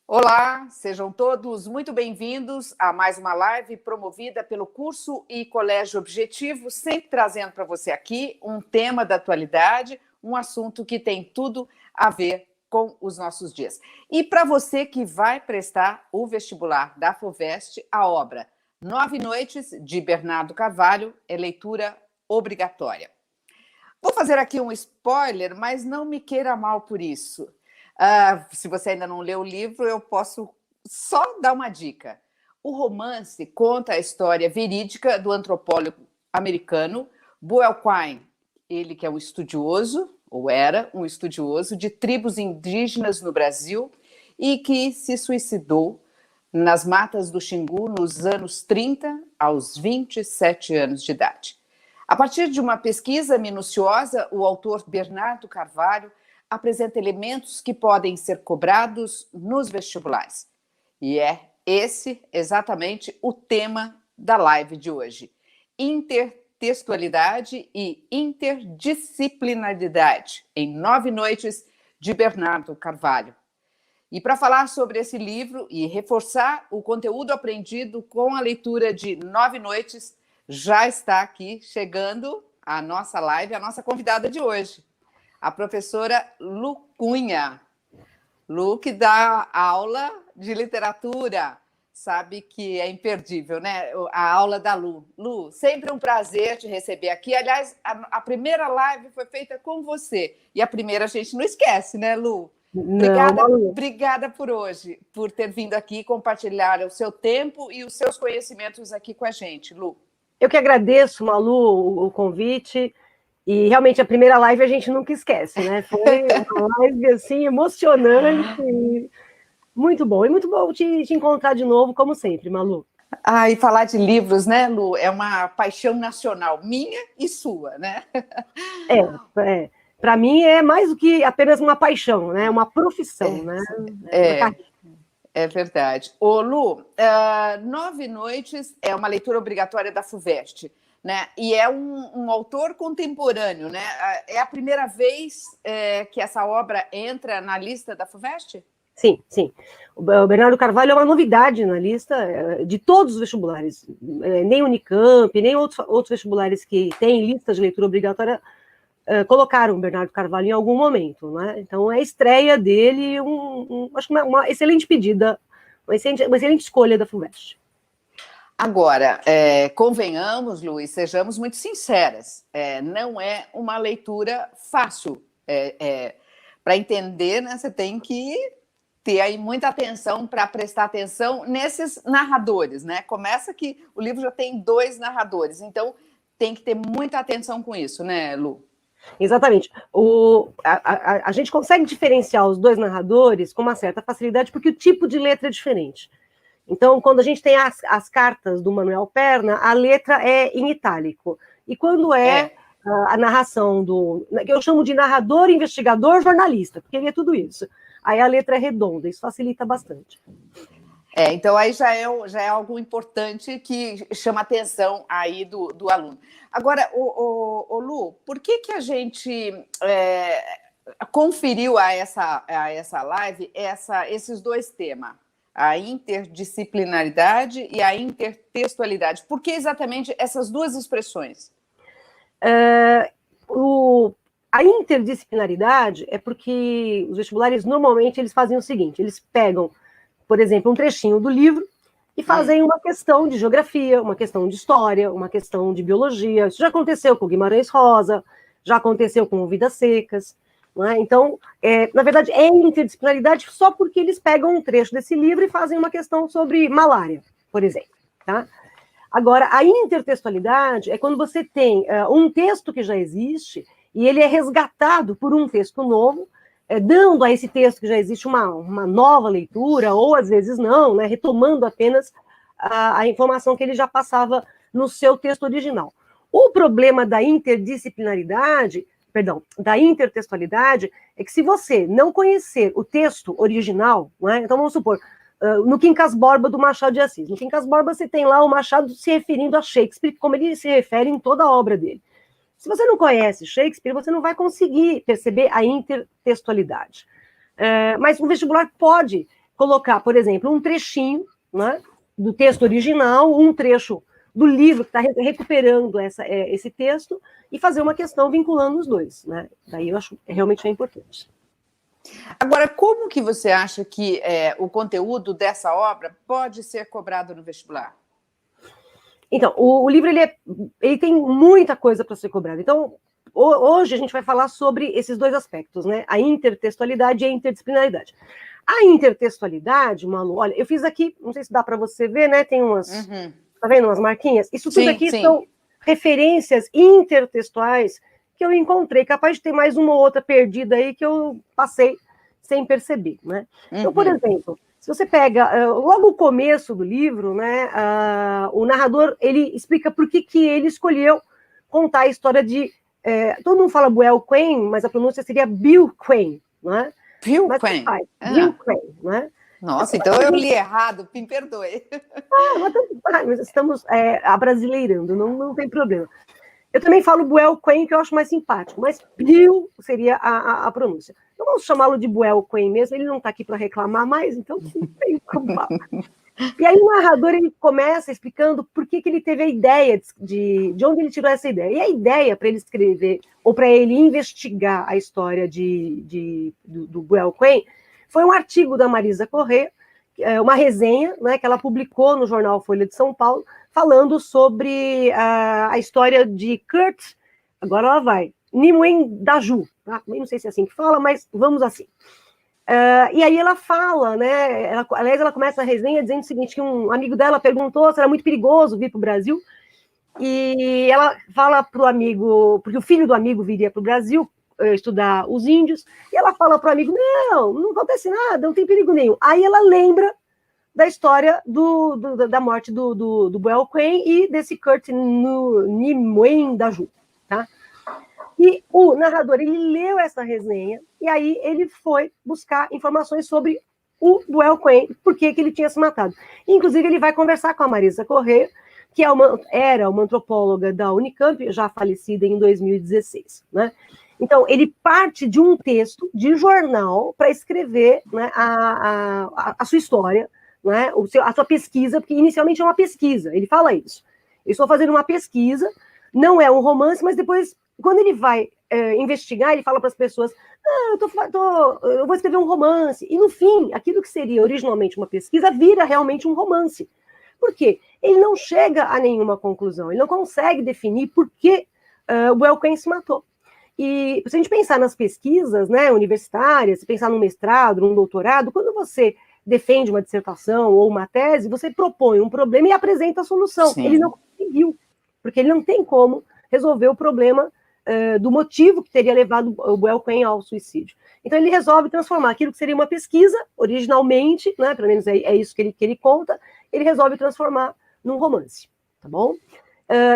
Olá, sejam todos muito bem-vindos a mais uma live promovida pelo Curso e Colégio Objetivo, sempre trazendo para você aqui um tema da atualidade, um assunto que tem tudo a ver com os nossos dias. E para você que vai prestar o vestibular da FUVEST, a obra 9 Noites, de Bernardo Carvalho, é leitura obrigatória. Vou fazer aqui um spoiler, mas não me queira mal por isso. Se você ainda não leu o livro, eu posso só dar uma dica. O romance conta a história verídica do antropólogo americano Buell Quine, ele que é um estudioso, ou era um estudioso, de tribos indígenas no Brasil e que se suicidou nas matas do Xingu nos anos 30, aos 27 anos de idade. A partir de uma pesquisa minuciosa, o autor Bernardo Carvalho apresenta elementos que podem ser cobrados nos vestibulares. E é esse exatamente o tema da live de hoje. Intertextualidade e interdisciplinaridade, em 9 Noites, de Bernardo Carvalho. E para falar sobre esse livro e reforçar o conteúdo aprendido com a leitura de 9 Noites, já está aqui chegando a nossa live, a nossa convidada de hoje, a professora Lu Cunha. Lu, que dá aula de literatura, sabe que é imperdível, né? A aula da Lu. Lu, sempre um prazer te receber aqui. Aliás, a primeira live foi feita com você. E a primeira a gente não esquece, né, Lu? Obrigada por hoje, por ter vindo aqui compartilhar o seu tempo e os seus conhecimentos aqui com a gente, Lu. Eu que agradeço, Malu, o convite. E realmente a primeira live a gente nunca esquece, né? Foi uma live assim emocionante, muito bom. E muito bom te encontrar de novo, como sempre, Malu. E falar de livros, né, Lu? É uma paixão nacional, minha e sua, né? Para mim é mais do que apenas uma paixão, né? Uma profissão, né? É verdade. Ô, Lu, 9 Noites é uma leitura obrigatória da FUVEST, né? E é um autor contemporâneo, né? É a primeira vez que essa obra entra na lista da FUVEST? Sim, sim. O Bernardo Carvalho é uma novidade na lista de todos os vestibulares. Nem Unicamp, nem outros vestibulares que têm listas de leitura obrigatória colocaram o Bernardo Carvalho em algum momento, né? Então, é a estreia dele, acho que uma excelente pedida, uma excelente escolha da FUVEST. Agora, convenhamos, Luiz, sejamos muito sinceras, não é uma leitura fácil. Para entender, né, você tem que ter aí muita atenção para prestar atenção nesses narradores, né? Começa que o livro já tem 2 narradores, então tem que ter muita atenção com isso, né, Lu? Exatamente. A gente consegue diferenciar os 2 narradores com uma certa facilidade, porque o tipo de letra é diferente. Então, quando a gente tem as cartas do Manuel Perna, a letra é em itálico. E quando a narração que eu chamo de narrador, investigador, jornalista, porque ele é tudo isso. Aí a letra é redonda, isso facilita bastante. Então aí já é algo importante que chama a atenção aí do aluno. Agora, Lu, por que a gente conferiu a essa live esses 2 temas? A interdisciplinaridade e a intertextualidade. Por que exatamente essas 2 expressões? A interdisciplinaridade é porque os vestibulares, normalmente, eles fazem o seguinte, eles pegam, por exemplo, um trechinho do livro e fazem uma questão de geografia, uma questão de história, uma questão de biologia. Isso já aconteceu com Guimarães Rosa, já aconteceu com Vidas Secas. Né? Então, na verdade, é interdisciplinaridade só porque eles pegam um trecho desse livro e fazem uma questão sobre malária, por exemplo. Tá? Agora, a intertextualidade é quando você tem um texto que já existe e ele é resgatado por um texto novo, dando a esse texto que já existe uma nova leitura, ou às vezes não, né, retomando apenas a informação que ele já passava no seu texto original. O problema da da intertextualidade, é que se você não conhecer o texto original, né, então vamos supor, no Quincas Borba do Machado de Assis, no Quincas Borba você tem lá o Machado se referindo a Shakespeare, como ele se refere em toda a obra dele. Se você não conhece Shakespeare, você não vai conseguir perceber a intertextualidade. Mas o vestibular pode colocar, por exemplo, um trechinho, né, do texto original, um trecho do livro que está recuperando esse texto e fazer uma questão vinculando os dois, né? Daí eu acho que realmente é importante. Agora, como que você acha que o conteúdo dessa obra pode ser cobrado no vestibular? Então, o livro ele tem muita coisa para ser cobrado. Então, hoje a gente vai falar sobre esses dois aspectos, né? A intertextualidade e a interdisciplinaridade. A intertextualidade, Malu, olha, eu fiz aqui, não sei se dá para você ver, né? Tem umas, tá vendo, umas marquinhas? Isso tudo aqui são referências intertextuais que eu encontrei, capaz de ter mais uma ou outra perdida aí que eu passei sem perceber, né? Então, por exemplo, se você pega logo o começo do livro, né, o narrador ele explica por que ele escolheu contar a história de todo mundo fala Buell Quain, mas a pronúncia seria Bill Quain, né? Bill Quain. Bill Quain, né? Nossa, então eu li errado, me perdoe. Mas estamos abrasileirando, não tem problema. Eu também falo Buell Quain, que eu acho mais simpático, mas Bill seria a pronúncia. Então vamos chamá-lo de Buell Quain mesmo, ele não está aqui para reclamar mais, então não tem como falar. E aí o narrador ele começa explicando por que ele teve a ideia de onde ele tirou essa ideia. E a ideia para ele escrever, ou para ele investigar a história do Buell Quain, foi um artigo da Marisa Corrêa, uma resenha, né, que ela publicou no jornal Folha de São Paulo, falando sobre a história de Kurt, agora ela vai, Nimuen Daju, tá? Não sei se é assim que fala, mas vamos assim. E aí ela fala, né? Aliás, ela começa a resenha dizendo o seguinte: que um amigo dela perguntou se era muito perigoso vir para o Brasil, e ela fala para o amigo, porque o filho do amigo viria para o Brasil estudar os índios, e ela fala para o amigo: não acontece nada, não tem perigo nenhum. Aí ela lembra da história da morte do Buell Quain e desse Kurt Nimuen Daju, tá? E o narrador, ele leu essa resenha, e aí ele foi buscar informações sobre o Buell Quain, por que ele tinha se matado. Inclusive, ele vai conversar com a Marisa Corrêa, que era uma antropóloga da Unicamp, já falecida em 2016, né? Então, ele parte de um texto de jornal para escrever, né, a sua história, né, a sua pesquisa, porque inicialmente é uma pesquisa, ele fala isso. Eu estou fazendo uma pesquisa, não é um romance, mas depois, quando ele vai investigar, ele fala para as pessoas: eu vou escrever um romance. E no fim, aquilo que seria originalmente uma pesquisa vira realmente um romance. Por quê? Ele não chega a nenhuma conclusão, ele não consegue definir por que o Buell Quain se matou. E se a gente pensar nas pesquisas, né, universitárias, se pensar num mestrado, num doutorado, quando você defende uma dissertação ou uma tese, você propõe um problema e apresenta a solução. Sim. Ele não conseguiu, porque ele não tem como resolver o problema do motivo que teria levado o Buell Quain ao suicídio. Então ele resolve transformar aquilo que seria uma pesquisa, originalmente, né, pelo menos é isso que ele conta, ele resolve transformar num romance, tá bom?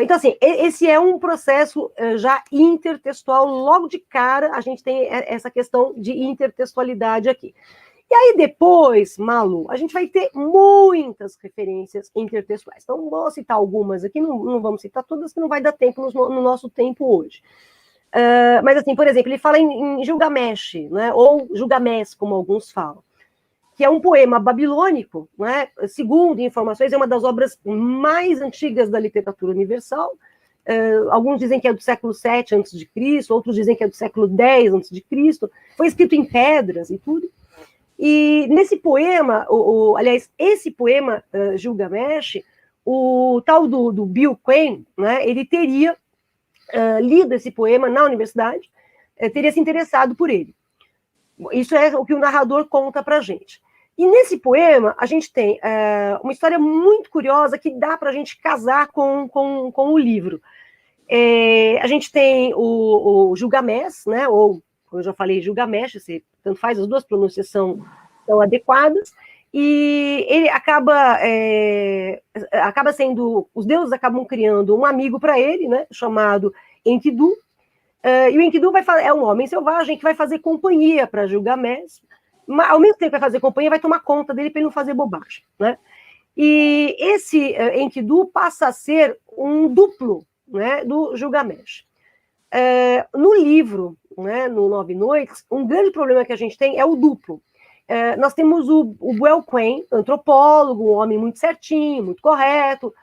Então, assim, esse é um processo já intertextual, logo de cara a gente tem essa questão de intertextualidade aqui. E aí depois, Malu, a gente vai ter muitas referências intertextuais. Então, vou citar algumas aqui, não vamos citar todas, que não vai dar tempo no nosso tempo hoje. Mas, assim, por exemplo, ele fala em Gilgamesh, né, ou Gilgamesh, como alguns falam, que é um poema babilônico, né, segundo informações, é uma das obras mais antigas da literatura universal. Alguns dizem que é do século VII a.C., outros dizem que é do século X a.C., foi escrito em pedras e tudo. E nesse poema, aliás, esse poema, Gilgamesh, o tal do Bill Quain, né, ele teria lido esse poema na universidade, teria se interessado por ele. Isso é o que o narrador conta para a gente. E nesse poema, a gente tem uma história muito curiosa que dá para a gente casar com o livro. A gente tem o Gilgamesh, né, ou, como eu já falei, Gilgamesh, tanto faz, as duas pronúncias são adequadas, e ele acaba sendo, os deuses acabam criando um amigo para ele, né, chamado Enkidu, e o Enkidu é um homem selvagem que vai fazer companhia para Gilgamesh, mas ao mesmo tempo que vai fazer companhia, vai tomar conta dele para ele não fazer bobagem, né? E esse Enkidu passa a ser um duplo, né, do Gilgamesh. No livro, né, no Nove Noites, um grande problema que a gente tem é o duplo. Nós temos o Buell Quinn, antropólogo, um homem muito certinho, muito correto,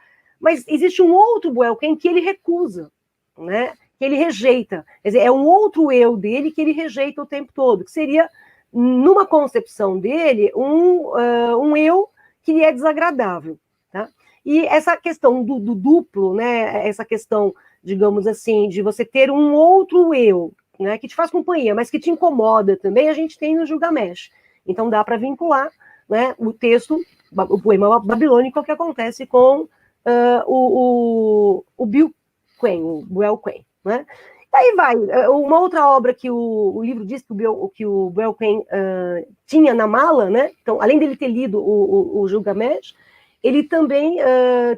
mas existe um outro Buell Quinn que ele recusa, né? Que ele rejeita. Quer dizer, é um outro eu dele que ele rejeita o tempo todo, que seria, numa concepção dele, um eu que lhe é desagradável. Tá? E essa questão do duplo, né? Essa questão, digamos assim, de você ter um outro eu, né? Que te faz companhia, mas que te incomoda também, a gente tem no Gilgamesh. Então dá para vincular, né, o texto, o poema babilônico, que acontece com o Buell Quinn, né? E aí vai, uma outra obra que o livro diz que o Buell Quinn tinha na mala, né? Então, além dele ter lido o Gilgamesh, ele também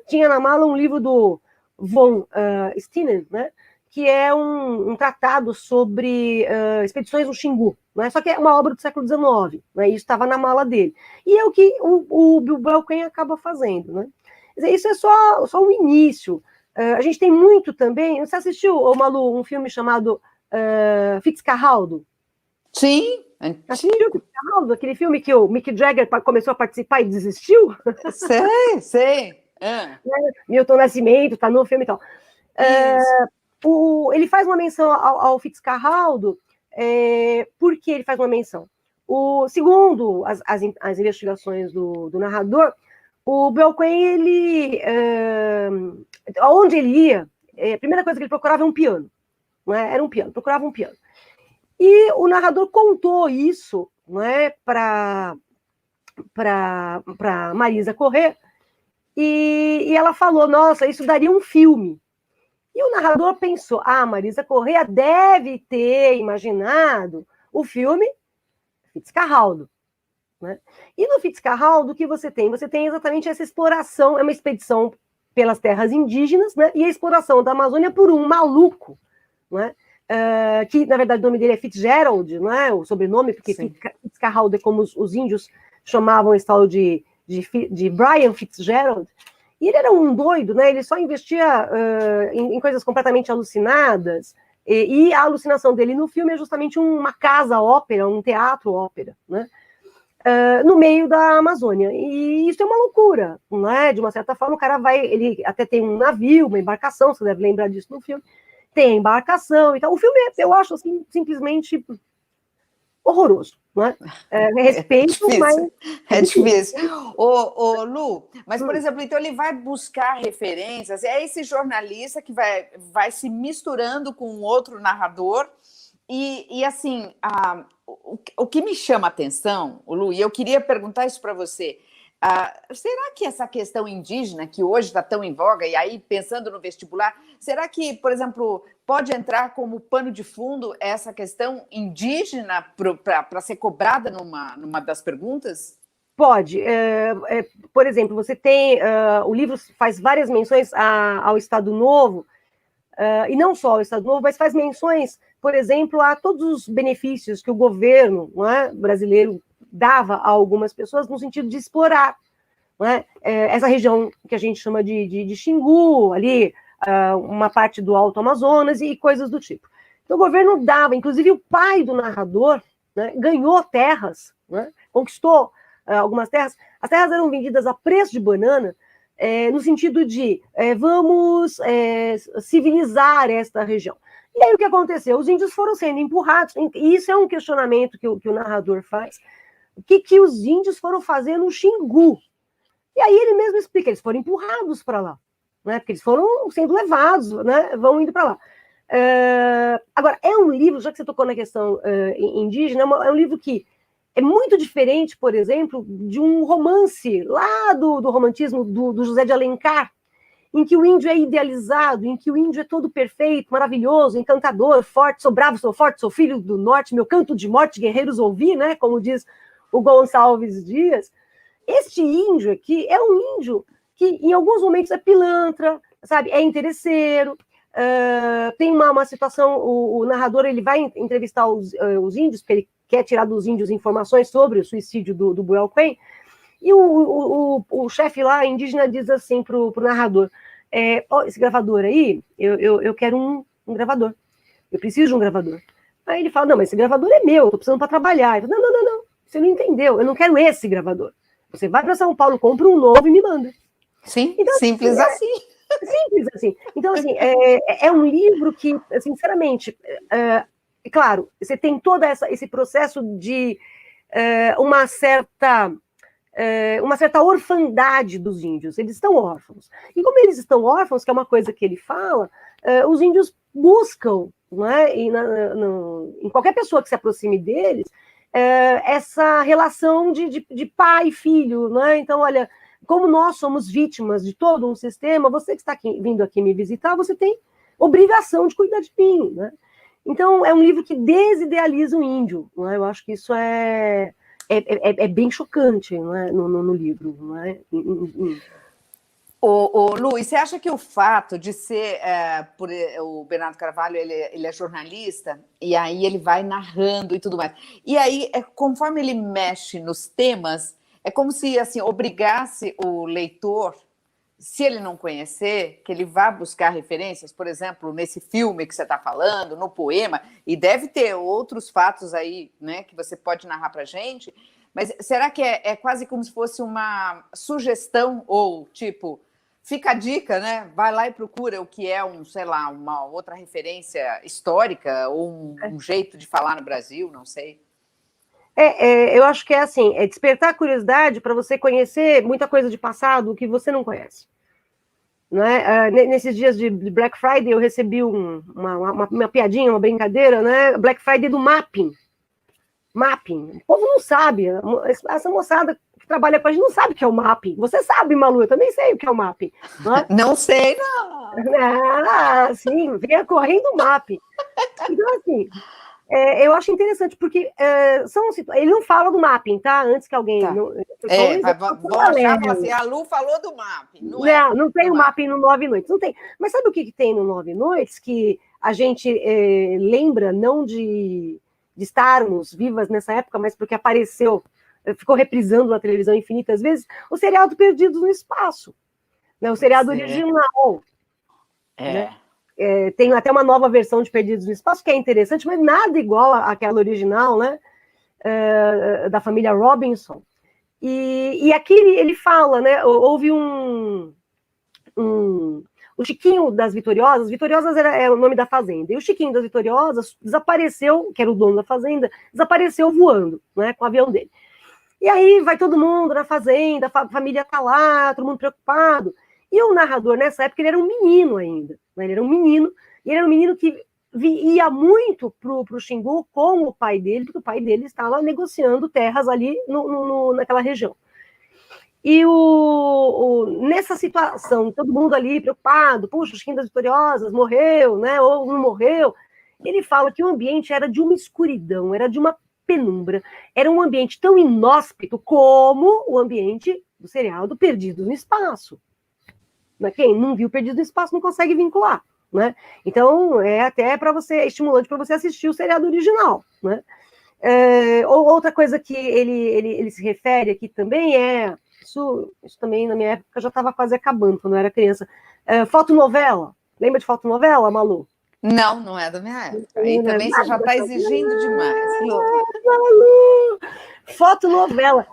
tinha na mala um livro do von Stinen, né? Que é um tratado sobre expedições no Xingu, né? Só que é uma obra do século XIX, né? Isso estava na mala dele. E é o que o Buell Quinn acaba fazendo, né? Quer dizer, isso é só o início. A gente tem muito também. Você assistiu, Malu, um filme chamado Fitzcarraldo? Sim, assistiu Fitzcarraldo, aquele filme que o Mick Jagger começou a participar e desistiu? Sei. Milton Nascimento está no filme e tal. Ele faz uma menção ao Fitzcarraldo, por que ele faz uma menção? Segundo as investigações do narrador, o Buell Quinn, onde ele ia, a primeira coisa que ele procurava é um piano, né? Era um piano, procurava um piano. E o narrador contou isso, né, para Marisa Corrêa, e ela falou, nossa, isso daria um filme. E o narrador pensou, Marisa Corrêa deve ter imaginado o filme Fitzcarraldo. Né? E no Fitzcarraldo, o que você tem? Você tem exatamente essa exploração, é uma expedição pelas terras indígenas, né? E a exploração da Amazônia por um maluco, né? Que, na verdade, o nome dele é Fitzgerald, não é? O sobrenome, porque Fitzcarraldo é como os índios chamavam esse tal de Brian Fitzgerald. E ele era um doido, né? Ele só investia em coisas completamente alucinadas. E a alucinação dele no filme é justamente uma casa-ópera, um teatro-ópera, né? No meio da Amazônia. E isso é uma loucura, né? De uma certa forma, o cara ele até tem um navio, uma embarcação, você deve lembrar disso no filme. Tem a embarcação e tal. O filme, eu acho, assim, simplesmente horroroso, né? Respeito, mas... É difícil. Ô, Lu, mas, por exemplo, então ele vai buscar referências, é esse jornalista que vai se misturando com um outro narrador, e assim, o que me chama a atenção, Lu, e eu queria perguntar isso para você, será que essa questão indígena, que hoje está tão em voga, e aí pensando no vestibular, será que, por exemplo, pode entrar como pano de fundo essa questão indígena para ser cobrada numa das perguntas? Pode. Por exemplo, você tem... o livro faz várias menções ao Estado Novo, e não só ao Estado Novo, mas faz menções, por exemplo, a todos os benefícios que o governo, não é, brasileiro dava a algumas pessoas no sentido de explorar, não é? Essa região que a gente chama de Xingu, ali, uma parte do Alto Amazonas e coisas do tipo. Então, o governo dava, inclusive o pai do narrador, né, ganhou terras, né, conquistou algumas terras. As terras eram vendidas a preço de banana, no sentido de vamos civilizar esta região. E aí o que aconteceu? Os índios foram sendo empurrados, e isso é um questionamento que o narrador faz. O que os índios foram fazer no Xingu? E aí ele mesmo explica, eles foram empurrados para lá, né? Porque eles foram sendo levados, né? Vão indo para lá. Agora, é um livro, já que você tocou na questão indígena, é um livro que é muito diferente, por exemplo, de um romance lá do romantismo do José de Alencar, em que o índio é idealizado, em que o índio é todo perfeito, maravilhoso, encantador, forte, sou bravo, sou forte, sou filho do norte, meu canto de morte, guerreiros ouvi, né? Como diz o Gonçalves Dias. Este índio aqui é um índio que, em alguns momentos, é pilantra, sabe? É interesseiro. Tem uma situação, o narrador ele vai entrevistar os índios, porque ele quer tirar dos índios informações sobre o suicídio do Buell Quinn, e o chefe lá, indígena, diz assim para o narrador, esse gravador aí, eu quero um gravador, eu preciso de um gravador. Aí ele fala, não, mas esse gravador é meu, eu tô precisando para trabalhar. Ele fala, não, Você não entendeu, eu não quero esse gravador. Você vai para São Paulo, compra um novo e me manda. Sim, então, simples assim. Simples assim. Então, assim, é um livro que, sinceramente, claro, você tem todo esse processo de uma certa orfandade dos índios. Eles estão órfãos. E como eles estão órfãos, que é uma coisa que ele fala, os índios buscam, não é? Em qualquer pessoa que se aproxime deles, essa relação de pai e filho, não é? Então, olha, como nós somos vítimas de todo um sistema, você que está vindo aqui me visitar, você tem obrigação de cuidar de mim, né? Então, é um livro que desidealiza o índio, não é? Eu acho que isso é bem chocante, não é? No livro, não é? Lu, você acha que o fato de ser, o Bernardo Carvalho, ele é jornalista, e aí ele vai narrando e tudo mais, e aí, conforme ele mexe nos temas, é como se, assim, obrigasse o leitor, se ele não conhecer, que ele vá buscar referências, por exemplo, nesse filme que você está falando, no poema, e deve ter outros fatos aí, né, que você pode narrar para a gente, mas será que é quase como se fosse uma sugestão, ou tipo, fica a dica, né? Vai lá e procura o que é sei lá, uma outra referência histórica, ou um jeito de falar no Brasil, não sei. Eu acho que é assim, despertar a curiosidade para você conhecer muita coisa de passado que você não conhece. Não é? Nesses dias de Black Friday, eu recebi uma piadinha, uma brincadeira, né? Black Friday do mapping. Mapping. O povo não sabe. Essa moçada que trabalha com a gente não sabe o que é o mapping. Você sabe, Malu, eu também sei o que é o mapping. Não é? Não sei, não. Sim, venha correndo o mapping. Então, assim, eu acho interessante, porque ele não fala do mapping, tá? Antes que alguém... Tá. Vou achar assim, a Lu falou do mapping. Não tem o mapping no 9 Noites, não tem. Mas sabe o que tem no 9 Noites? Que a gente lembra não de estarmos vivas nessa época, mas porque apareceu, ficou reprisando na televisão infinitas vezes, o seriado Perdidos no Espaço. Né? O seriado original. Né? Tem até uma nova versão de Perdidos no Espaço, que é interessante, mas nada igual àquela original, né? Da família Robinson. E aqui ele fala, né? Houve o Chiquinho das Vitoriosas é o nome da fazenda, e o Chiquinho das Vitoriosas desapareceu, que era o dono da fazenda, desapareceu voando, né? Com o avião dele. E aí vai todo mundo na fazenda, a família tá lá, todo mundo preocupado. E o narrador, nessa época, ele era um menino ainda. Né? Ele era um menino, e ele era um menino que ia muito pro Xingu com o pai dele, porque o pai dele estava negociando terras ali naquela região. E nessa situação, todo mundo ali preocupado, puxa, o Chiquinho das Vitoriosas morreu, né? Ou não morreu. Ele fala que o ambiente era de uma escuridão, era de uma penumbra, era um ambiente tão inóspito como o ambiente do seriado Perdidos no Espaço. Quem não viu Perdidos no Espaço não consegue vincular, né? Então, até estimulante para você assistir o seriado original, né? Outra coisa que ele se refere aqui também isso também na minha época já estava quase acabando, quando eu era criança. Fotonovela. Lembra de fotonovela, Malu? Não é da minha época. Aí também você já está exigindo demais. Malu! Fotonovela.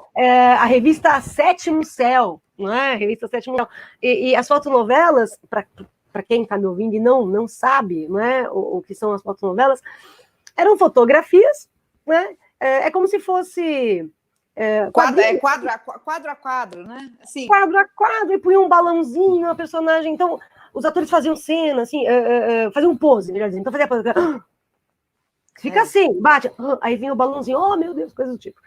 A revista Sétimo Céu, não é? A revista Sétimo Céu. E as fotonovelas, para quem está me ouvindo e não sabe, não é, o que são as fotonovelas, eram fotografias, né? É como se fosse... quadro a quadro, né? Assim. Quadro a quadro, e punha um balãozinho, a personagem. Então, os atores faziam cena, assim, faziam pose, melhor dizendo. Então, fazia pose. Fica assim, bate. Aí vinha o balãozinho, oh, meu Deus, coisa do tipo.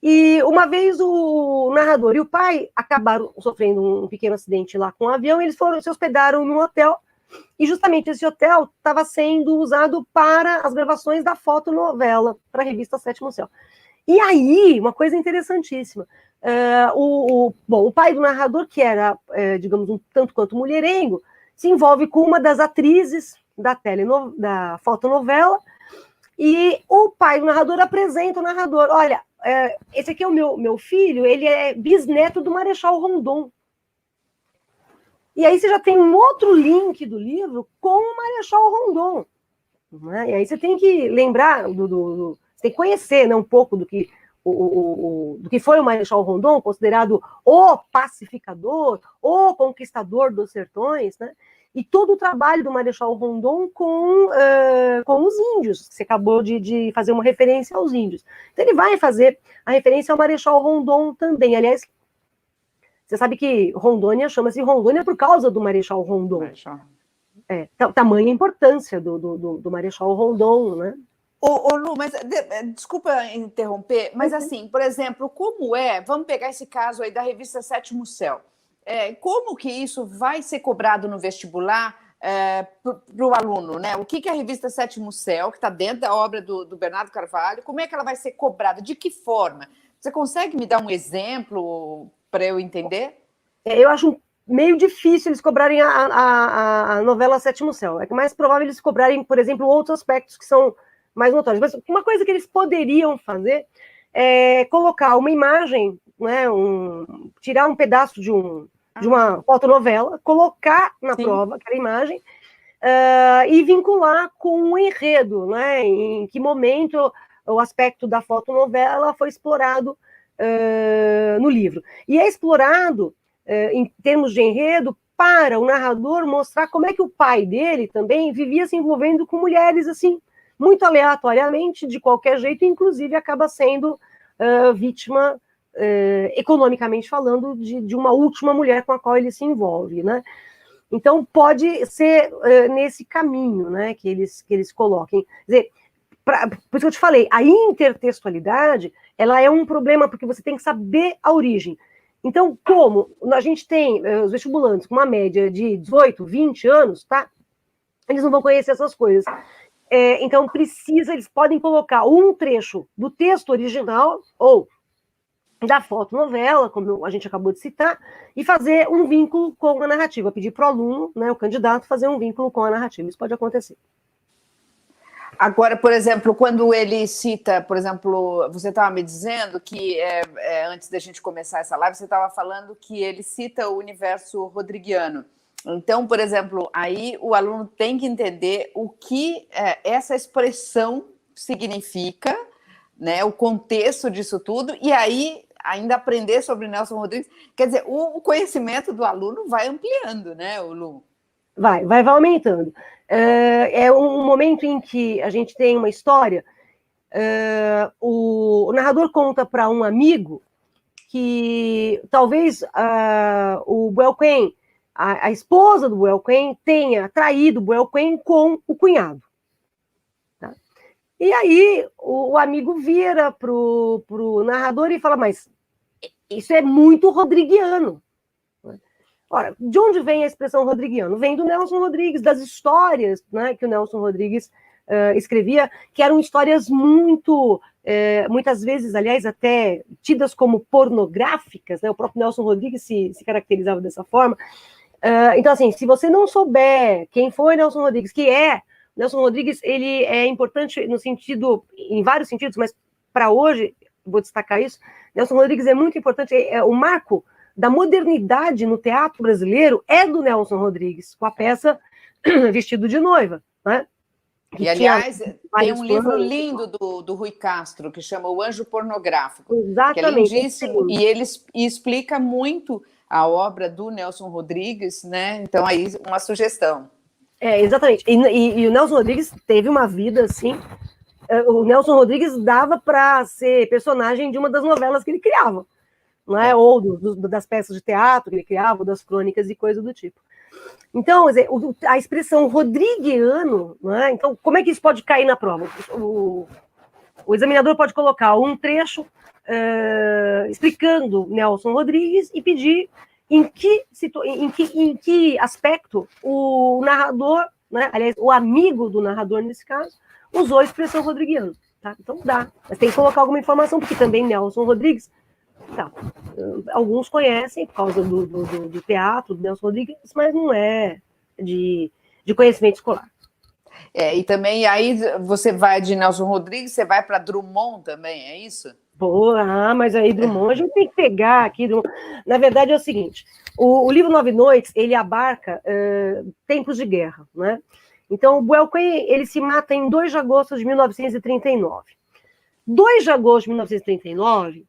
E uma vez o narrador e o pai acabaram sofrendo um pequeno acidente lá com o avião, e eles se hospedaram num hotel, e justamente esse hotel estava sendo usado para as gravações da fotonovela, para a revista Sétimo Céu. E aí, uma coisa interessantíssima, o pai do narrador, que era, digamos, um tanto quanto mulherengo, se envolve com uma das atrizes da fotonovela, e o pai do narrador apresenta o narrador, olha, esse aqui é o meu filho, ele é bisneto do Marechal Rondon. E aí você já tem um outro link do livro com o Marechal Rondon. Né? E aí você tem que lembrar, você tem que conhecer, né, um pouco do que do que foi o Marechal Rondon, considerado o pacificador, o conquistador dos sertões, né? E todo o trabalho do Marechal Rondon com os índios, você acabou de fazer uma referência aos índios. Então ele vai fazer a referência ao Marechal Rondon também. Aliás, você sabe que Rondônia chama-se Rondônia por causa do Marechal Rondon. Marechal. Tamanha importância do Marechal Rondon, né? Ô, Lu, mas desculpa interromper, mas assim, por exemplo, vamos pegar esse caso aí da revista Sétimo Céu, como que isso vai ser cobrado no vestibular para o aluno, né? O que a revista Sétimo Céu, que está dentro da obra do Bernardo Carvalho, como é que ela vai ser cobrada? De que forma? Você consegue me dar um exemplo para eu entender? Eu acho meio difícil eles cobrarem a novela Sétimo Céu. É que mais provável eles cobrarem, por exemplo, outros aspectos que são mais notórios. Mas uma coisa que eles poderiam fazer é colocar uma imagem, né, tirar um pedaço de uma fotonovela, colocar na prova aquela imagem e vincular com um enredo, né, em que momento o aspecto da fotonovela foi explorado no livro. E é explorado, em termos de enredo, para o narrador mostrar como é que o pai dele também vivia se envolvendo com mulheres assim, muito aleatoriamente, de qualquer jeito, inclusive acaba sendo vítima, economicamente falando, de uma última mulher com a qual ele se envolve, né? Então, pode ser nesse caminho, né, que eles coloquem. Quer dizer, por isso que eu te falei, a intertextualidade, ela é um problema, porque você tem que saber a origem. Então, como a gente tem os vestibulantes com uma média de 18, 20 anos, tá? Eles não vão conhecer essas coisas. Então, eles podem colocar um trecho do texto original ou da fotonovela, como a gente acabou de citar, e fazer um vínculo com a narrativa, pedir para o aluno, né, o candidato, fazer um vínculo com a narrativa. Isso pode acontecer. Agora, por exemplo, quando ele cita, por exemplo, você estava me dizendo que, antes da gente começar essa live, você estava falando que ele cita o universo rodriguiano. Então, por exemplo, aí o aluno tem que entender o que essa expressão significa, né, o contexto disso tudo, e aí ainda aprender sobre Nelson Rodrigues. Quer dizer, o conhecimento do aluno vai ampliando, né, Lu? Vai aumentando. É um momento em que a gente tem uma história, o narrador conta para um amigo que talvez o Buelquen, a esposa do Buelquen, tenha traído o Buelquen com o cunhado. Tá? E aí o amigo vira pro narrador e fala, mas isso é muito rodriguiano. Ora, de onde vem a expressão rodriguiano? Vem do Nelson Rodrigues, das histórias, né, que o Nelson Rodrigues escrevia, que eram histórias muitas vezes, aliás, até tidas como pornográficas, né? O próprio Nelson Rodrigues se caracterizava dessa forma. Então, assim, se você não souber quem foi Nelson Rodrigues, Nelson Rodrigues, ele é importante no sentido, em vários sentidos, mas para hoje, vou destacar isso, Nelson Rodrigues é muito importante, o marco da modernidade no teatro brasileiro é do Nelson Rodrigues, com a peça Vestido de Noiva, né? E, aliás, tem um livro lindo do Rui Castro, que chama O Anjo Pornográfico. Exatamente. Que é lindíssimo, e ele explica muito a obra do Nelson Rodrigues, né? Então, aí, uma sugestão. Exatamente. E o Nelson Rodrigues teve uma vida, assim... O Nelson Rodrigues dava para ser personagem de uma das novelas que ele criava, não é? Ou das peças de teatro que ele criava, das crônicas e coisa do tipo. Então, a expressão rodriguiano, não é? Então, como é que isso pode cair na prova? O examinador pode colocar um trecho explicando Nelson Rodrigues e pedir em que aspecto o narrador, né? Aliás, o amigo do narrador, nesse caso, usou a expressão rodriguiano. Tá? Então dá, mas tem que colocar alguma informação, porque também Nelson Rodrigues, alguns conhecem por causa do teatro do Nelson Rodrigues, mas não é de conhecimento escolar. E também aí você vai de Nelson Rodrigues, você vai para Drummond também, é isso? Mas aí Drummond, a gente tem que pegar aqui. Na verdade é o seguinte, o livro Nove Noites, ele abarca tempos de guerra, né? Então, o Buelquen, ele se mata em 2 de agosto de 1939. 2 de agosto de 1939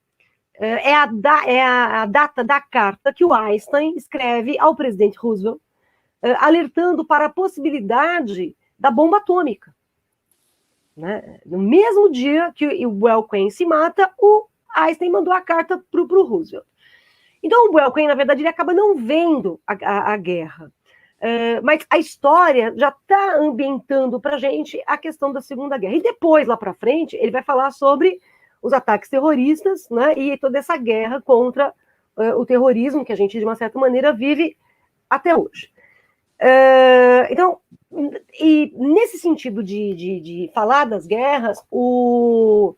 é a data da carta que o Einstein escreve ao presidente Roosevelt, alertando para a possibilidade da bomba atômica. Né? No mesmo dia que o Wellcome se mata, o Einstein mandou a carta para o Roosevelt. Então, o Wellcome, na verdade, ele acaba não vendo a guerra. Mas a história já está ambientando para a gente a questão da Segunda Guerra. E depois, lá para frente, ele vai falar sobre os ataques terroristas, né, e toda essa guerra contra o terrorismo que a gente, de uma certa maneira, vive até hoje. Então, e nesse sentido de falar das guerras, o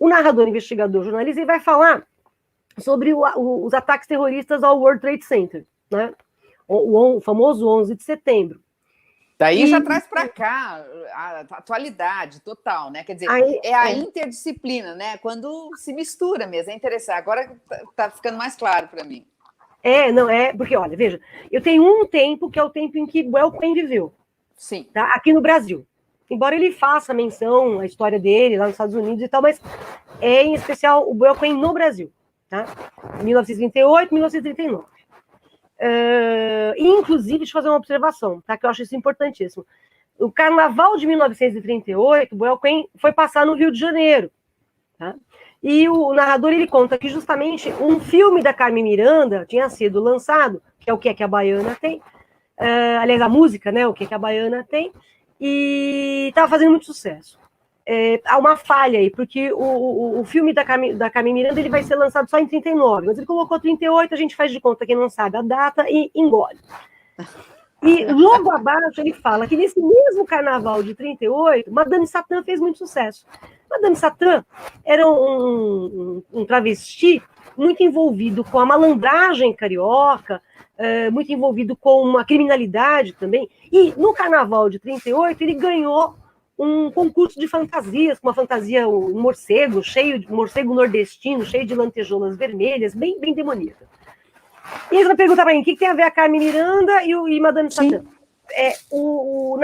narrador, investigador, jornalista, ele vai falar sobre os ataques terroristas ao World Trade Center, né? O famoso 11 de setembro. Daí já traz para cá a atualidade total, né? Quer dizer, é a interdisciplina, né? Quando se mistura mesmo, é interessante. Agora está ficando mais claro para mim. Porque, olha, veja, eu tenho um tempo que é o tempo em que Wellcome viveu. Sim. Tá? Aqui no Brasil. Embora ele faça menção à história dele lá nos Estados Unidos e tal, mas é em especial o Wellcome no Brasil, tá? 1938, 1939. E, inclusive, deixa eu fazer uma observação, tá? Que eu acho isso importantíssimo. O Carnaval de 1938, o Wellcome foi passar no Rio de Janeiro, tá? E o narrador, ele conta que justamente um filme da Carmen Miranda tinha sido lançado, que é O Que É Que a Baiana Tem, aliás, a música, né, O Que É Que a Baiana Tem, e estava fazendo muito sucesso. Há uma falha aí, porque o filme da Carmen Miranda ele vai ser lançado só em 39, mas ele colocou 38, a gente faz de conta que não sabe a data e engole. E logo abaixo ele fala que nesse mesmo carnaval de 38, Madame Satã fez muito sucesso. Madame Satã era um travesti muito envolvido com a malandragem carioca, muito envolvido com uma criminalidade também. E no carnaval de 38 ele ganhou um concurso de fantasias, uma fantasia, um morcego, morcego nordestino, cheio de lantejoulas vermelhas, bem, bem demoníaca. E eles vão perguntar para mim, o que tem a ver a Carmen Miranda e Madame Satã? O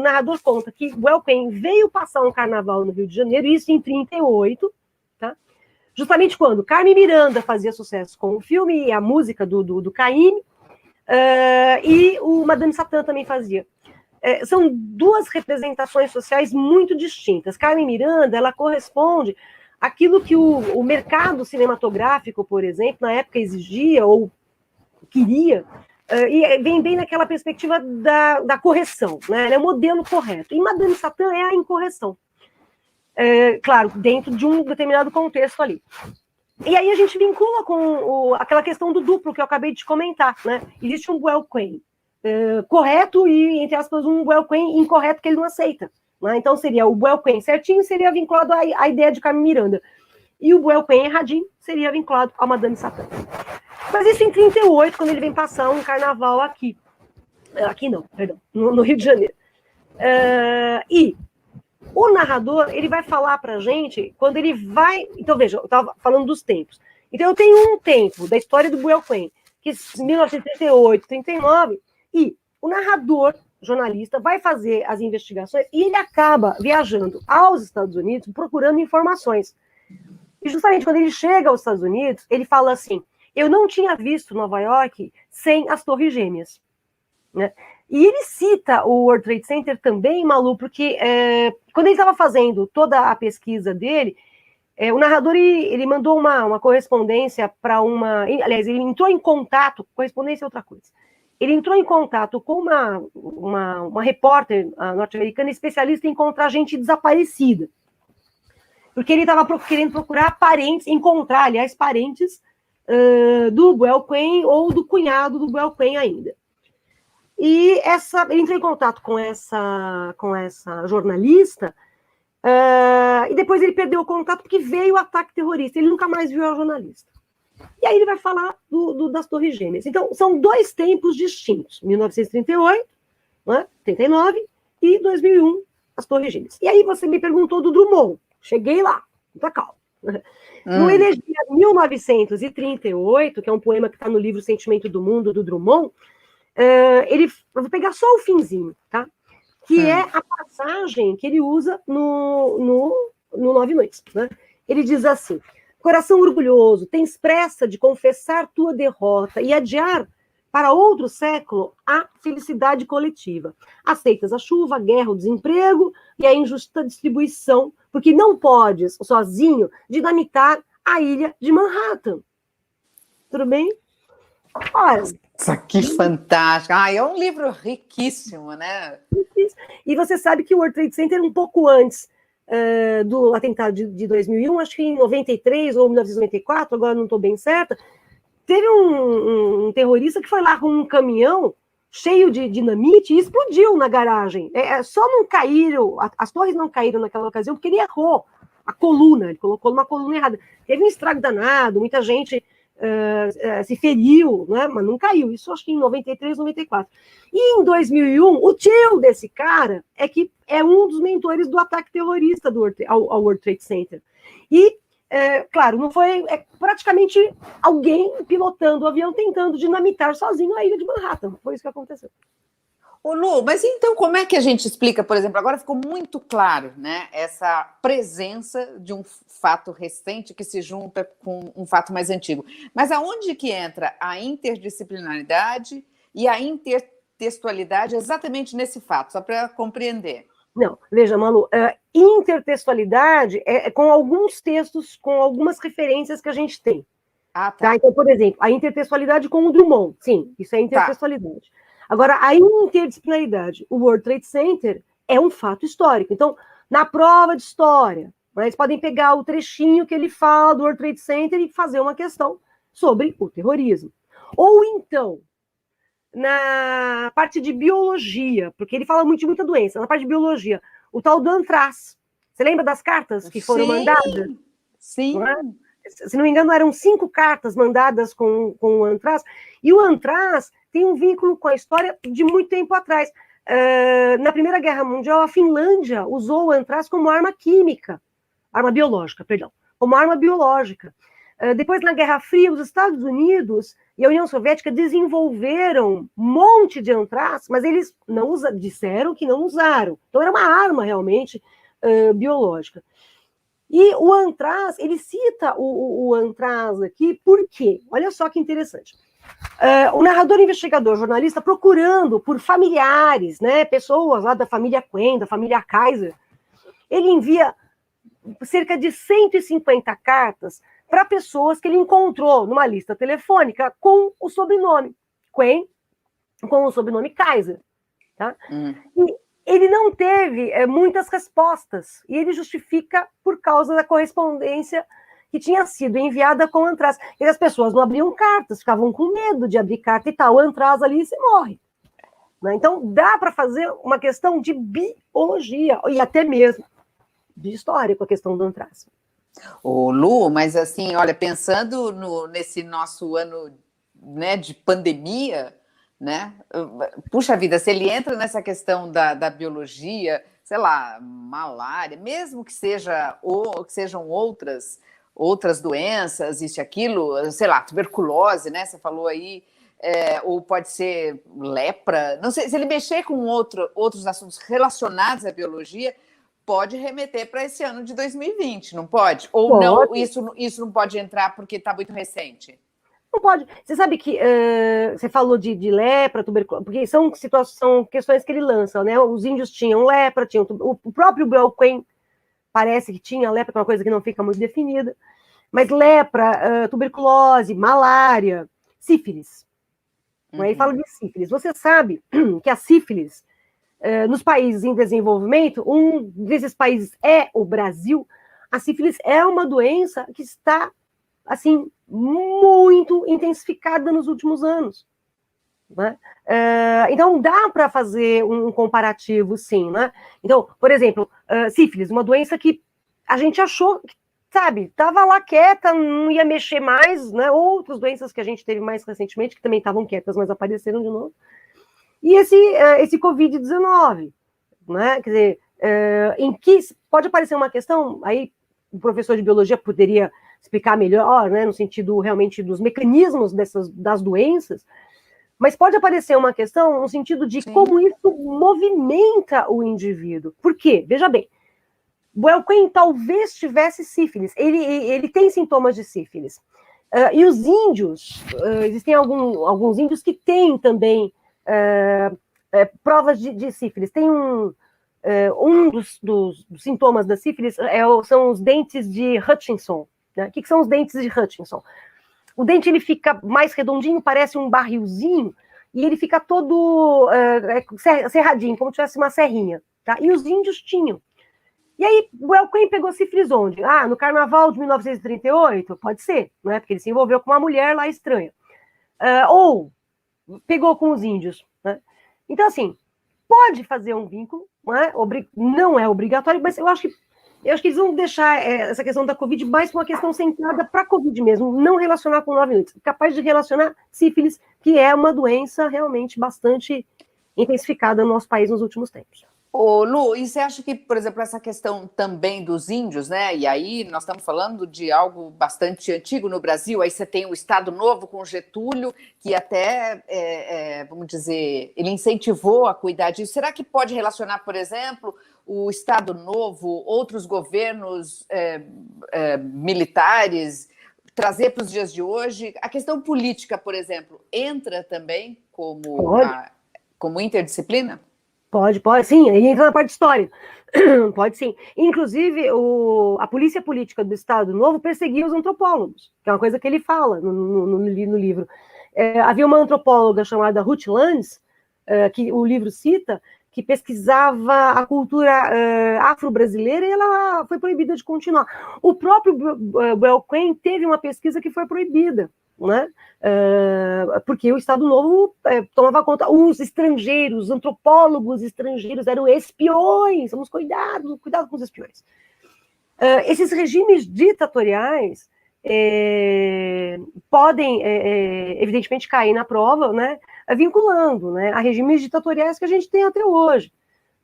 narrador conta que Wellcome veio passar um carnaval no Rio de Janeiro, isso em 38, tá? Justamente quando Carmen Miranda fazia sucesso com o filme e a música do Caymmi, e o Madame Satã também fazia. São duas representações sociais muito distintas. Carmen Miranda, ela corresponde àquilo que o mercado cinematográfico, por exemplo, na época exigia ou queria, e vem bem naquela perspectiva da correção, né? Ela é o modelo correto. E Madame Satã é a incorreção. Claro, dentro de um determinado contexto ali. E aí a gente vincula com aquela questão do duplo que eu acabei de comentar, né? Existe um Wellcome correto e, entre aspas, um Wellcome incorreto que ele não aceita. Né? Então seria o Wellcome certinho, seria vinculado à ideia de Carmen Miranda. E o Wellcome erradinho seria vinculado a Madame Satã. Mas isso em 38, quando ele vem passar um carnaval aqui. Aqui não, perdão, no Rio de Janeiro. E o narrador, ele vai falar pra gente, quando ele vai... Então, veja, eu estava falando dos tempos. Então, eu tenho um tempo da história do Wellcome, que é 1938, 39, e o narrador, jornalista, vai fazer as investigações e ele acaba viajando aos Estados Unidos procurando informações. E justamente quando ele chega aos Estados Unidos, ele fala assim, eu não tinha visto Nova York sem as Torres Gêmeas. Né? E ele cita o World Trade Center também, Malu, porque quando ele estava fazendo toda a pesquisa dele, o narrador ele mandou uma correspondência para uma... Aliás, ele entrou em contato... Correspondência é outra coisa. Ele entrou em contato com uma repórter norte-americana especialista em encontrar gente desaparecida. Porque ele estava querendo procurar parentes, encontrar, aliás, parentes do Wellcome ou do cunhado do Wellcome ainda. E ele entrou em contato com essa jornalista e depois ele perdeu o contato porque veio o ataque terrorista. Ele nunca mais viu a jornalista. E aí ele vai falar das Torres Gêmeas. Então, são dois tempos distintos. 1938, né, 39 e 2001, as Torres Gêmeas. E aí você me perguntou do Drummond. Cheguei lá, muita calma. No Elegia 1938, que é um poema que está no livro Sentimento do Mundo, do Drummond, eu vou pegar só o finzinho, tá? Que é a passagem que ele usa no no Nove Noites, né? Ele diz assim: coração orgulhoso, tens pressa de confessar tua derrota e adiar para outro século a felicidade coletiva. Aceitas a chuva, a guerra, o desemprego e a injusta distribuição, porque não podes, sozinho, dinamitar a ilha de Manhattan. Tudo bem? Olha, isso aqui fantástico. É um livro riquíssimo, né? E você sabe que o World Trade Center, um pouco antes do atentado de 2001, acho que em 93 ou 1994, agora não estou bem certa, teve um terrorista que foi lá com um caminhão cheio de dinamite e explodiu na garagem. Só não caíram, as torres não caíram naquela ocasião porque ele errou a coluna, ele colocou uma coluna errada. Teve um estrago danado, muita gente se feriu, né? Mas não caiu. Isso acho que em 93, 94. E em 2001, o tio desse cara é um dos mentores do ataque terrorista ao World Trade Center. E claro, não foi praticamente alguém pilotando o avião tentando dinamitar sozinho a ilha de Manhattan. Foi isso que aconteceu. Ô Lu, mas então como é que a gente explica, por exemplo, agora ficou muito claro, né, essa presença de um fato recente que se junta com um fato mais antigo. Mas aonde que entra a interdisciplinaridade e a intertextualidade exatamente nesse fato, só para compreender? Não, veja, Malu, intertextualidade é com alguns textos, com algumas referências que a gente tem. Tá? Então, por exemplo, a intertextualidade com o Drummond, sim, isso é intertextualidade. Agora, a interdisciplinaridade, o World Trade Center é um fato histórico. Então, na prova de história, eles podem pegar o trechinho que ele fala do World Trade Center e fazer uma questão sobre o terrorismo. Ou então, na parte de biologia, porque ele fala muito de muita doença, na parte de biologia, o tal do antrax. Você lembra das cartas que foram mandadas? Sim. Não é? Se não me engano, eram 5 cartas mandadas com o antrax, e o antrax tem um vínculo com a história de muito tempo atrás. Na Primeira Guerra Mundial, a Finlândia usou o antrax como arma biológica, como arma biológica. Depois, na Guerra Fria, os Estados Unidos e a União Soviética desenvolveram um monte de antrax, mas eles não disseram que não usaram. Então, era uma arma realmente biológica. E o antrax, ele cita o antrax aqui, por quê? Olha só que interessante. O narrador, investigador, jornalista, procurando por familiares, né, pessoas lá da família Quen, da família Kaiser, ele envia cerca de 150 cartas para pessoas que ele encontrou numa lista telefônica com o sobrenome Quen, com o sobrenome Kaiser. Tá? E ele não teve muitas respostas, e ele justifica por causa da correspondência que tinha sido enviada com o antrax. E as pessoas não abriam cartas, ficavam com medo de abrir carta e tal. O antrax ali se morre. Né? Então, dá para fazer uma questão de biologia, e até mesmo de história com a questão do antrax. Ô Lu, mas assim, olha, pensando nesse nosso ano, né, de pandemia, né? Puxa vida, se ele entra nessa questão da biologia, sei lá, malária, mesmo que sejam outras doenças, isso e aquilo, sei lá, tuberculose, né? Você falou aí, ou pode ser lepra, não sei, se ele mexer com outros assuntos relacionados à biologia, pode remeter para esse ano de 2020, não pode? Ou pode. Não, isso não pode entrar porque está muito recente? Não pode. Você sabe que você falou de lepra, tuberculose, porque são questões que ele lança, né? Os índios tinham lepra, o próprio Bill Quen parece que tinha lepra, que é uma coisa que não fica muito definida, mas lepra, tuberculose, malária, sífilis. Ele fala de sífilis. Você sabe que a sífilis, nos países em desenvolvimento, um desses países é o Brasil. A sífilis é uma doença que está, assim, muito intensificada nos últimos anos. Né? Então, dá para fazer um comparativo, sim. Né? Então, por exemplo, sífilis, uma doença que a gente achou, sabe, estava lá quieta, não ia mexer mais, né? Outras doenças que a gente teve mais recentemente, que também estavam quietas, mas apareceram de novo. E esse Covid-19, né? Quer dizer, em que pode aparecer uma questão, aí o professor de biologia poderia explicar melhor, né, no sentido realmente dos mecanismos das doenças, mas pode aparecer uma questão no sentido de como isso movimenta o indivíduo. Por quê? Veja bem, Boelquim talvez tivesse sífilis, ele tem sintomas de sífilis. E os índios, existem alguns índios que têm também provas de sífilis. Tem um dos sintomas da sífilis são os dentes de Hutchinson. Né? O que são os dentes de Hutchinson? O dente ele fica mais redondinho, parece um barrilzinho, e ele fica todo serradinho, como se tivesse uma serrinha. Tá? E os índios tinham. E aí, Boelquim pegou sífilis onde? No Carnaval de 1938? Pode ser, né? Porque ele se envolveu com uma mulher lá estranha. Ou pegou com os índios. Né? Então, assim, pode fazer um vínculo, não é obrigatório, mas eu acho que eles vão deixar essa questão da Covid mais uma questão centrada para a Covid mesmo, não relacionar com 9 anos, capaz de relacionar sífilis, que é uma doença realmente bastante intensificada no nosso país nos últimos tempos. Ô, Lu, e você acha que, por exemplo, essa questão também dos índios, né? E aí nós estamos falando de algo bastante antigo no Brasil, aí você tem o Estado Novo com Getúlio, que até, vamos dizer, ele incentivou a cuidar disso. Será que pode relacionar, por exemplo, o Estado Novo, outros governos militares, trazer para os dias de hoje? A questão política, por exemplo, entra também como interdisciplina? Pode, sim, aí entra na parte de história. Pode sim. Inclusive, a polícia política do Estado Novo perseguia os antropólogos, que é uma coisa que ele fala no livro. Havia uma antropóloga chamada Ruth Lanz, que o livro cita, que pesquisava a cultura afro-brasileira e ela foi proibida de continuar. O próprio Boelquim teve uma pesquisa que foi proibida, né? Porque o Estado Novo tomava conta, os estrangeiros, os antropólogos estrangeiros eram espiões, vamos cuidado com os espiões. Esses regimes ditatoriais podem, evidentemente, cair na prova, né, vinculando, né, a regimes ditatoriais que a gente tem até hoje.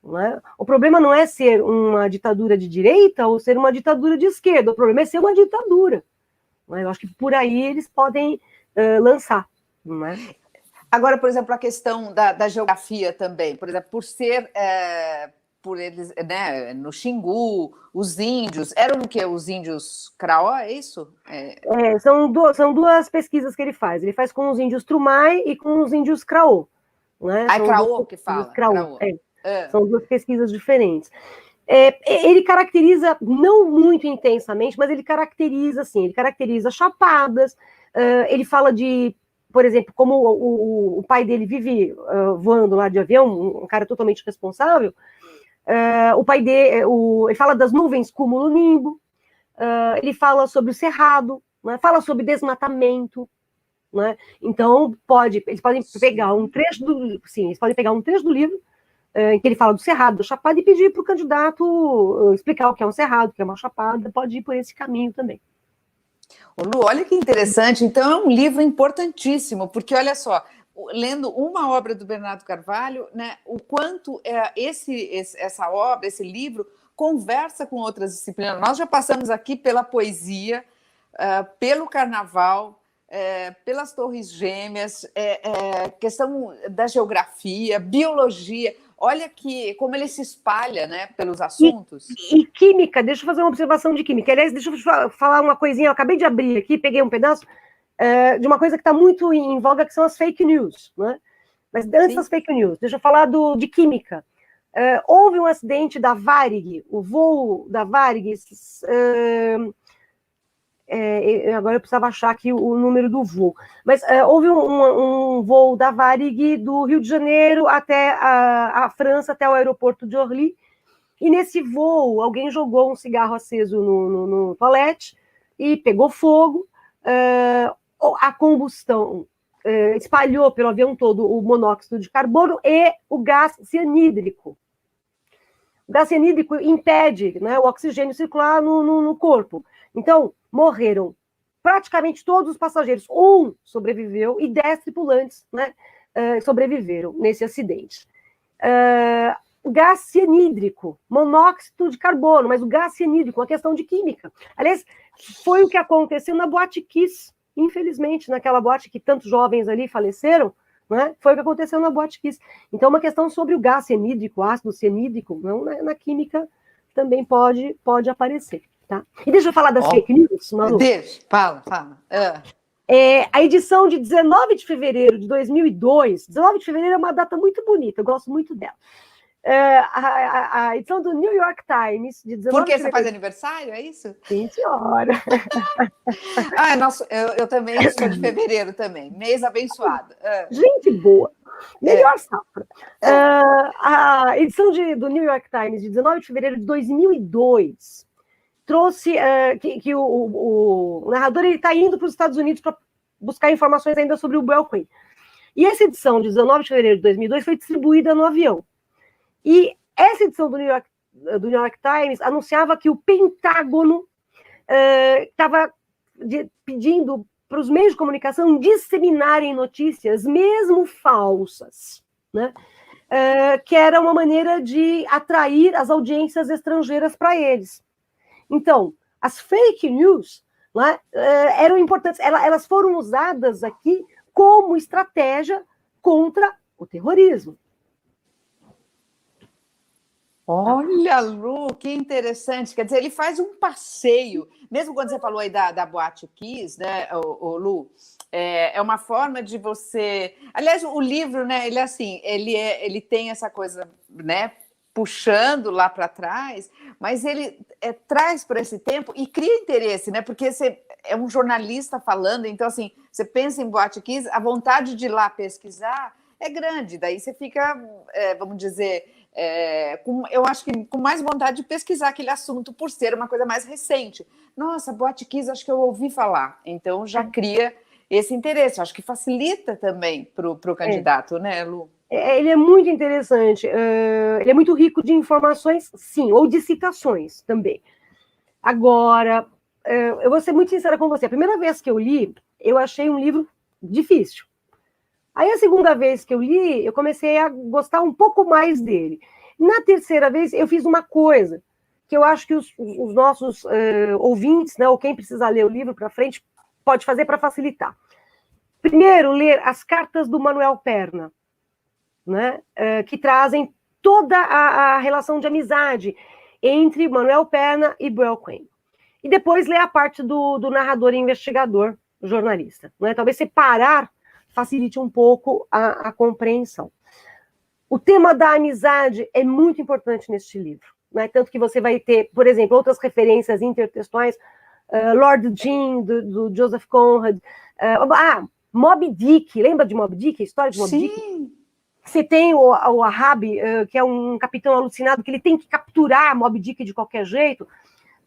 Né? O problema não é ser uma ditadura de direita ou ser uma ditadura de esquerda, o problema é ser uma ditadura. Eu acho que por aí eles podem lançar. Não é? Agora, por exemplo, a questão da geografia também, por exemplo, por ser por eles, né, no Xingu, os índios, eram o quê? Os índios Craó, é isso? São duas pesquisas que ele faz. Ele faz com os índios Trumai e com os índios Craô. Né? É Craô que fala? Craô. São duas pesquisas diferentes. Ele caracteriza, não muito intensamente, mas ele caracteriza chapadas, ele fala de, por exemplo, como o pai dele vive voando lá de avião, um cara totalmente responsável, o pai dele, ele fala das nuvens cúmulo-nimbo, ele fala sobre o cerrado, né, fala sobre desmatamento, né, então eles podem pegar um trecho do livro, em que ele fala do cerrado, do chapado, e pedir para o candidato explicar o que é um cerrado, o que é uma chapada, pode ir por esse caminho também. Ô Lu, olha que interessante, então é um livro importantíssimo, porque olha só, lendo uma obra do Bernardo Carvalho, né, o quanto essa obra, esse livro, conversa com outras disciplinas. Nós já passamos aqui pela poesia, pelo carnaval, pelas Torres Gêmeas, questão da geografia, biologia. Olha como ele se espalha, né, pelos assuntos. E química, deixa eu fazer uma observação de química. Aliás, deixa eu falar uma coisinha, eu acabei de abrir aqui, peguei um pedaço de uma coisa que está muito em voga, que são as fake news. Né? Mas antes das fake news, deixa eu falar de química. Houve um acidente da Varig, o voo da Varig, agora eu precisava achar aqui o número do voo, mas houve um voo da Varig do Rio de Janeiro até a França, até o aeroporto de Orly, e nesse voo alguém jogou um cigarro aceso no toalete e pegou fogo, a combustão espalhou pelo avião todo o monóxido de carbono e o gás cianídrico. O gás cianídrico impede, né, o oxigênio circular no corpo. Então, morreram praticamente todos os passageiros. Um sobreviveu e 10 tripulantes, né, sobreviveram nesse acidente. O gás cianídrico, monóxido de carbono, mas o gás cianídrico, uma questão de química. Aliás, foi o que aconteceu na Boate Kiss, infelizmente, naquela boate que tantos jovens ali faleceram, né, foi o que aconteceu na Boate Kiss. Então, uma questão sobre o gás cianídrico, ácido cianídrico, não na química também pode aparecer. Tá? E deixa eu falar das fake news, Malu. Deixa, fala. A edição de 19 de fevereiro de 2002, 19 de fevereiro é uma data muito bonita, eu gosto muito dela. A edição do New York Times, de 19 de fevereiro... Porque você faz aniversário, é isso? Sim, senhora. Eu também sou de fevereiro também, mês abençoado. Gente boa, melhor safra. A edição do New York Times, de 19 de fevereiro de 2002, trouxe que o narrador está indo para os Estados Unidos para buscar informações ainda sobre o Brooklyn. E essa edição de 19 de fevereiro de 2002 foi distribuída no avião. E essa edição do New York Times anunciava que o Pentágono estava pedindo para os meios de comunicação disseminarem notícias, mesmo falsas, né? Que era uma maneira de atrair as audiências estrangeiras para eles. Então, as fake news, né, eram importantes, elas foram usadas aqui como estratégia contra o terrorismo. Olha, Lu, que interessante. Quer dizer, ele faz um passeio, mesmo quando você falou aí da Boate Kiss, né, Lu, é uma forma de você... Aliás, o livro, né, ele é assim, ele tem essa coisa, né, puxando lá para trás, mas ele traz para esse tempo e cria interesse, né, porque você é um jornalista falando, então, assim, você pensa em Boate Kiss, a vontade de ir lá pesquisar é grande, daí você fica, vamos dizer... eu acho que com mais vontade de pesquisar aquele assunto por ser uma coisa mais recente. Nossa, Boate Kiss, acho que eu ouvi falar. Então já cria esse interesse. Acho que facilita também para o candidato, né, Lu? Ele é muito interessante. Ele é muito rico de informações, sim, ou de citações também. Agora, eu vou ser muito sincera com você. A primeira vez que eu li, eu achei um livro difícil. Aí, a segunda vez que eu li, eu comecei a gostar um pouco mais dele. Na terceira vez, eu fiz uma coisa que eu acho que os nossos ouvintes, né, ou quem precisa ler o livro para frente, pode fazer para facilitar. Primeiro, ler as cartas do Manuel Perna, né, que trazem toda a relação de amizade entre Manuel Perna e Brooklyn. E depois, ler a parte do narrador e investigador, jornalista. Né? Talvez separar facilite um pouco a compreensão. O tema da amizade é muito importante neste livro, né? Tanto que você vai ter, por exemplo, outras referências intertextuais, Lord Jim, do Joseph Conrad, Moby Dick, lembra de Moby Dick, a história de Moby Dick? Sim. Você tem o Ahab, que é um capitão alucinado, que ele tem que capturar Moby Dick de qualquer jeito.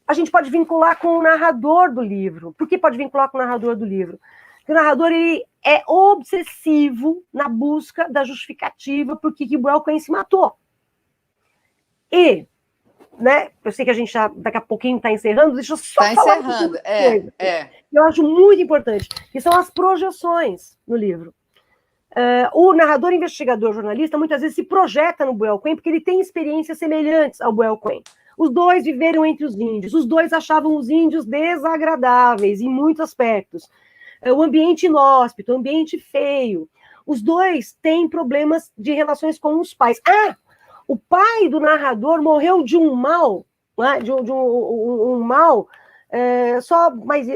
A gente pode vincular com o narrador do livro. Por que pode vincular com o narrador do livro? Porque o narrador ele é obsessivo na busca da justificativa por que Brooklyn se matou. E, né, eu sei que a gente já daqui a pouquinho está encerrando, deixa eu só falar uma coisa. Eu acho muito importante, que são as projeções no livro. O narrador, investigador, jornalista, muitas vezes se projeta no Brooklyn porque ele tem experiências semelhantes ao Brooklyn. Os dois viveram entre os índios, os dois achavam os índios desagradáveis em muitos aspectos. O ambiente inóspito, o ambiente feio. Os dois têm problemas de relações com os pais. O pai do narrador morreu de um mal, né? um mal,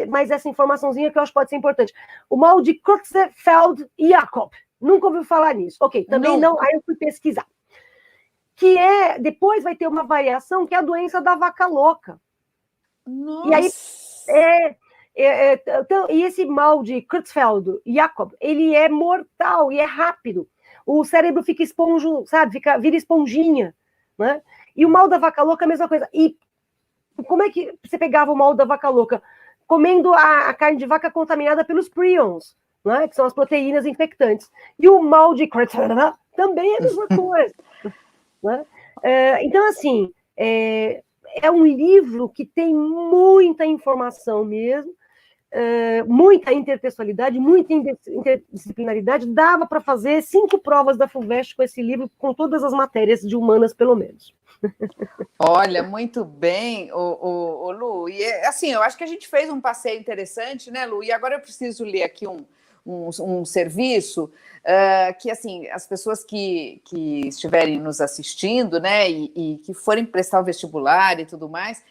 mas essa informaçãozinha que eu acho que pode ser importante. O mal de Creutzfeldt-Jakob. Nunca ouviu falar nisso. Ok, também não, aí eu fui pesquisar. Que depois vai ter uma variação, que é a doença da vaca louca. Nossa! E aí, e esse mal de Creutzfeldt-Jakob, ele é mortal e é rápido. O cérebro fica vira esponjinha, né? E o mal da vaca louca é a mesma coisa. E como é que você pegava o mal da vaca louca? Comendo a carne de vaca contaminada pelos prions, né? Que são as proteínas infectantes. E o mal de Creutzfeldt também é a mesma coisa. Né? Então, assim, é um livro que tem muita informação mesmo, muita intertextualidade, muita interdisciplinaridade. Dava para fazer 5 provas da FUVEST com esse livro, com todas as matérias de humanas, pelo menos. Olha, muito bem, Lu. E assim, eu acho que a gente fez um passeio interessante, né, Lu? E agora eu preciso ler aqui um serviço que, assim, as pessoas que estiverem nos assistindo, né, e que forem prestar o vestibular e tudo mais,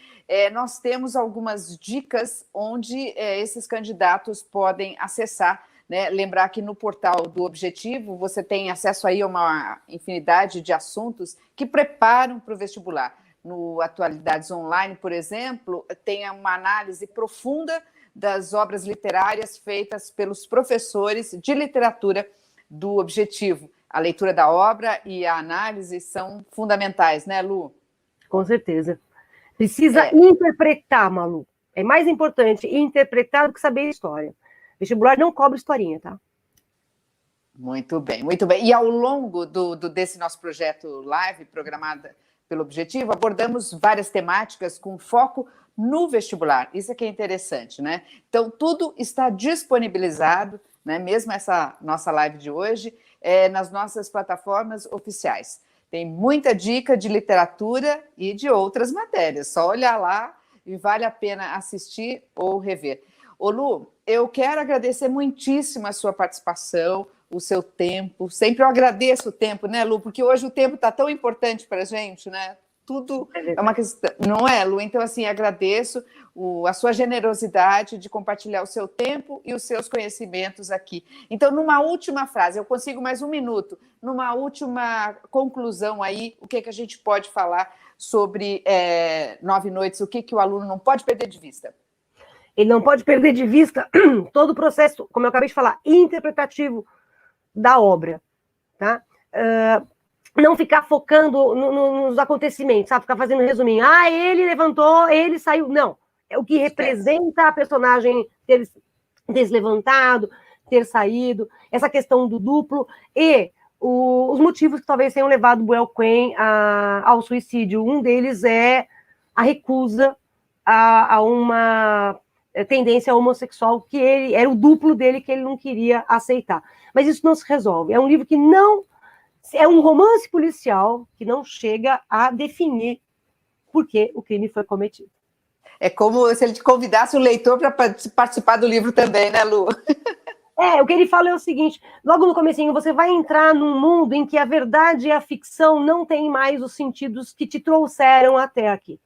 nós temos algumas dicas onde esses candidatos podem acessar, né? Lembrar que no portal do Objetivo você tem acesso aí a uma infinidade de assuntos que preparam para o vestibular. No Atualidades Online, por exemplo, tem uma análise profunda das obras literárias feitas pelos professores de literatura do Objetivo. A leitura da obra e a análise são fundamentais, né, Lu? Com certeza. Precisa interpretar, Malu. É mais importante interpretar do que saber a história. Vestibular não cobra historinha, tá? Muito bem, muito bem. E ao longo desse nosso projeto live, programado pelo Objetivo, abordamos várias temáticas com foco no vestibular. Isso é que é interessante, né? Então, tudo está disponibilizado, né? Mesmo essa nossa live de hoje, nas nossas plataformas oficiais. Tem muita dica de literatura e de outras matérias. Só olhar lá e vale a pena assistir ou rever. Ô Lu, eu quero agradecer muitíssimo a sua participação, o seu tempo. Sempre eu agradeço o tempo, né, Lu? Porque hoje o tempo está tão importante para a gente, né? Tudo é uma questão, não é, Lu? Então, assim, agradeço a sua generosidade de compartilhar o seu tempo e os seus conhecimentos aqui. Então, numa última frase, eu consigo mais 1 minuto, numa última conclusão aí, o que a gente pode falar sobre 9 noites, o que o aluno não pode perder de vista? Ele não pode perder de vista todo o processo, como eu acabei de falar, interpretativo da obra, tá? Não ficar focando nos acontecimentos, sabe? Ficar fazendo resuminho. Ah, ele levantou, ele saiu. Não. É o que representa a personagem ter levantado, ter saído, essa questão do duplo e os motivos que talvez tenham levado Buell Quinn ao suicídio. Um deles é a recusa a uma tendência homossexual que ele era o duplo dele que ele não queria aceitar. Mas isso não se resolve. É um livro que não... É um romance policial que não chega a definir por que o crime foi cometido. É como se ele te convidasse o leitor para participar do livro também, né, Lu? O que ele fala é o seguinte, logo no comecinho, você vai entrar num mundo em que a verdade e a ficção não têm mais os sentidos que te trouxeram até aqui.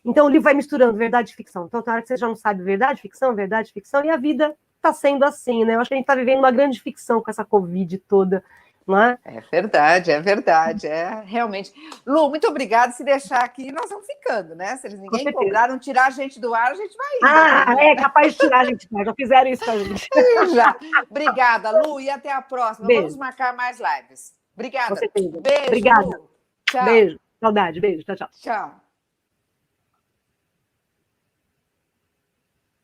Então, o livro vai misturando verdade e ficção. Então, tem hora que você já não sabe verdade, ficção, e a vida está sendo assim, né? Eu acho que a gente está vivendo uma grande ficção com essa Covid toda, não é? É verdade, realmente. Lu, muito obrigada. Se deixar aqui, nós vamos ficando, né? Se eles ninguém cobraram tirar a gente do ar, a gente vai indo. É capaz de tirar a gente do ar, já fizeram isso com a gente. Já. Obrigada, Lu, e até a próxima. Beijo. Vamos marcar mais lives. Obrigada. Com certeza. Beijo, Obrigada. Lu. Tchau. Beijo. Saudade. Beijo. Tchau, tchau. Tchau.